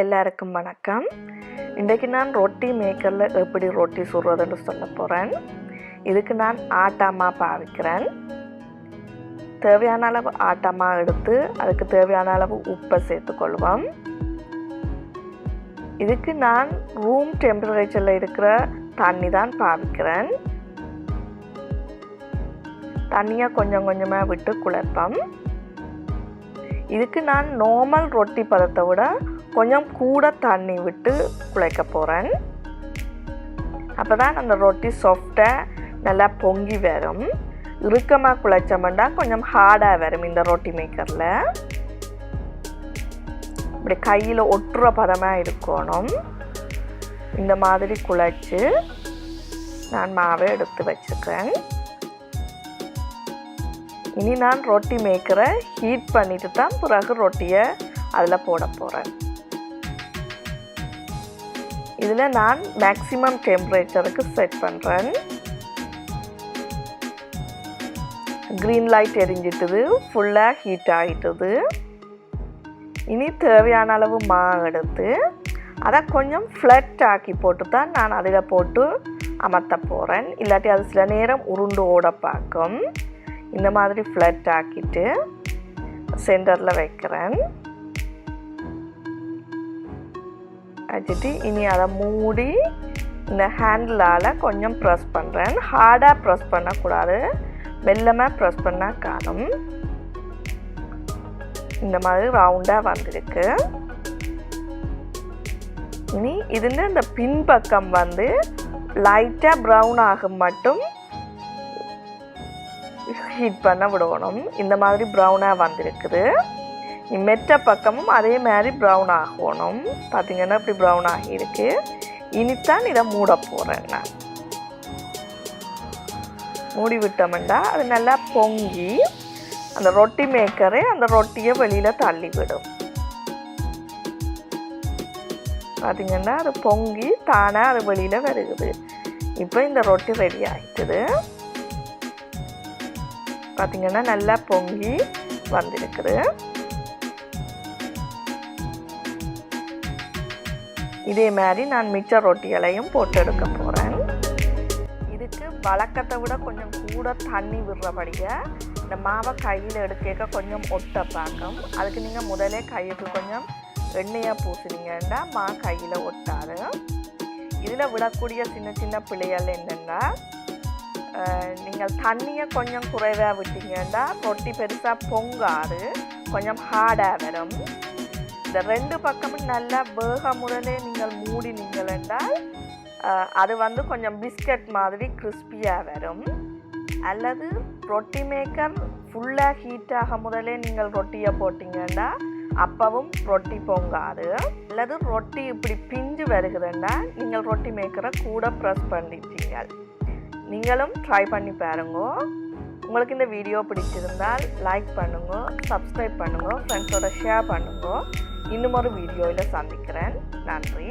எல்லாருக்கும் வணக்கம். இன்றைக்கு நான் ரொட்டி மேக்கரில் எப்படி ரொட்டி சுடுறதுன்னு சொல்ல போகிறேன். இதுக்கு நான் ஆட்டாமா பாவிக்கிறேன். தேவையான அளவு ஆட்டாமா எடுத்து அதுக்கு தேவையான அளவு உப்பை சேர்த்துக்கொள்வோம். இதுக்கு நான் ரூம் டெம்பரேச்சரில் இருக்கிற தண்ணி தான் பாவிக்கிறேன். தண்ணியை கொஞ்சம் கொஞ்சமாக விட்டு குழைப்போம். இதுக்கு நான் நார்மல் ரொட்டி பதத்தை விட கொஞ்சம் கூட தண்ணி விட்டு குழைக்க போகிறேன். அப்போ தான் அந்த ரொட்டி சாஃப்டாக நல்லா பொங்கி வரும். இறுக்கமாக குழைச்சோம்னா கொஞ்சம் ஹார்டாக வரும். இந்த ரொட்டி மேக்கரில் இப்படி கையில் ஒட்டுற பதமாக இருக்கணும். இந்த மாதிரி குழைச்சி நான் மாவை எடுத்து வச்சுருக்கேன். இனி நான் ரொட்டி மேக்கரை ஹீட் பண்ணிட்டு தான் பிறகு ரொட்டியை அதில் போட போகிறேன். இதில் நான் மேக்ஸிமம் டெம்பரேச்சருக்கு செட் பண்ணுறேன். க்ரீன் லைட் எரிஞ்சிட்டுது, ஃபுல்லாக ஹீட் ஆகிட்டுது. இனி தேவையான அளவு மாவு எடுத்து அதை கொஞ்சம் ஃப்ளட் ஆக்கி போட்டு தான் நான் அதில் போட்டு அமர்த்த போகிறேன். இல்லாட்டி அது சில நேரம் உருண்டு ஓட பார்க்கும். இந்த மாதிரி ஃப்ளட் ஆக்கிட்டு சென்டரில் வைக்கிறேன். வச்சுட்டு இனி அதை மூடி இந்த ஹேண்டிலால் கொஞ்சம் ப்ரெஸ் பண்ணுறேன். ஹார்டாக ப்ரெஸ் பண்ணக்கூடாது, மெல்லமாக ப்ரெஸ் பண்ணால் காணும். இந்த மாதிரி ரவுண்டாக வந்திருக்கு. இனி இதில் இந்த பின்பக்கம் வந்து லைட்டாக ப்ரௌன் ஆகும் மட்டும் ஹீட் பண்ண விடணும். இந்த மாதிரி ப்ரௌனாக வந்திருக்குது. மெட்ட பக்கமும் அதே மாதிரி ப்ரௌன் ஆகணும். பார்த்திங்கன்னா இப்படி ப்ரௌன் ஆகியிருக்கு. இனித்தான் இதை மூட போகிறேன். நான் மூடி விட்டோம்னா அது நல்லா பொங்கி அந்த ரொட்டி மேக்கரே அந்த ரொட்டியை வெளியில் தள்ளி விடும். பார்த்திங்கன்னா அது பொங்கி தானாக அது வெளியில் வருகுது. இப்போ இந்த ரொட்டி ரெடி ஆகிட்டுது. பார்த்திங்கன்னா நல்லா பொங்கி வந்திருக்குது. இதே மாதிரி நான் மிச்ச ரொட்டிகளையும் போட்டு எடுக்க போகிறேன். இதுக்கு வழக்கத்தை விட கொஞ்சம் கூட தண்ணி விடுறபடியாக இந்த மாவை கையில் எடுக்க கொஞ்சம் ஒட்ட பார்க்கும். அதுக்கு நீங்கள் முதலே கையுக்கு கொஞ்சம் எண்ணெயாக பூசினீங்கன்னா மா கையில் ஒட்டாது. இதில் விடக்கூடிய சின்ன சின்ன பிள்ளைகள் என்னென்னா, நீங்கள் தண்ணியை கொஞ்சம் குறைவாக விட்டீங்கன்னா ரொட்டி பெருசாக பொங்காது, கொஞ்சம் ஹார்டாக வரும். இந்த ரெண்டு பக்கமும் நல்லா வேக முதலே நீங்கள் மூடினீங்கள் என்றால் அது வந்து கொஞ்சம் பிஸ்கட் மாதிரி கிறிஸ்பியாக வரும். அல்லது ரொட்டி மேக்கர் ஃபுல்லாக ஹீட்டாக முதலே நீங்கள் ரொட்டியை போட்டிங்கன்னா அப்பவும் ரொட்டி பொங்காது. அல்லது ரொட்டி இப்படி பிஞ்சு வருகுதுன்னா நீங்கள் ரொட்டி மேக்கரை கூட ப்ரெஸ் பண்ணிட்டீங்க. நீங்களும் ட்ரை பண்ணி பாருங்க. உங்களுக்கு இந்த வீடியோ பிடிச்சிருந்தால் லைக் பண்ணுங்க, சப்ஸ்கிரைப் பண்ணுங்க, ஃப்ரெண்ட்ஸோட ஷேர் பண்ணுங்க. இன்னும் ஒரு வீடியோவில் சந்திக்கிறேன். நன்றி.